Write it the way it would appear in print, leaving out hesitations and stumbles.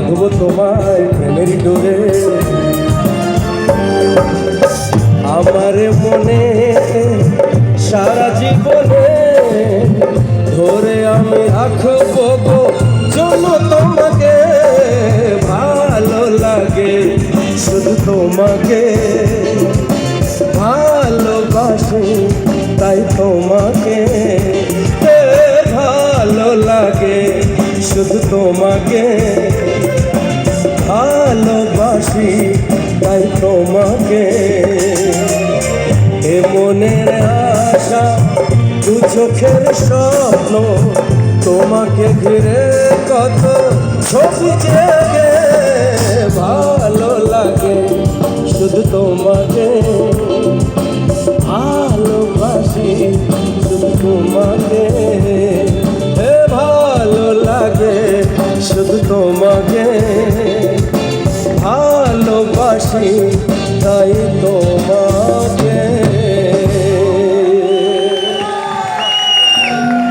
বাঁধব তোমায় প্রেমের ডোরে। আমার মনে সারা জীবনে ধরে আমি রাখবো গো জন্য তোমাকে। ভালো লাগে শুধু তোমাকে, ভালোবাসি তাই তোমাকে। ভালো লাগে শুধু তোমাকে, ভালোবাসি তাই তোমাকে। এ মনের আশা দু চোখের স্বপ্ন, তোমাকে ঘিরে কত ছবি জেগে। ভালো লাগে শুধু তোমাকে, ভালোবাসি শুধু তোমাকে। ভালো লাগে শুধু তোমাকে, ভালোবাসি তাই তোমাকে।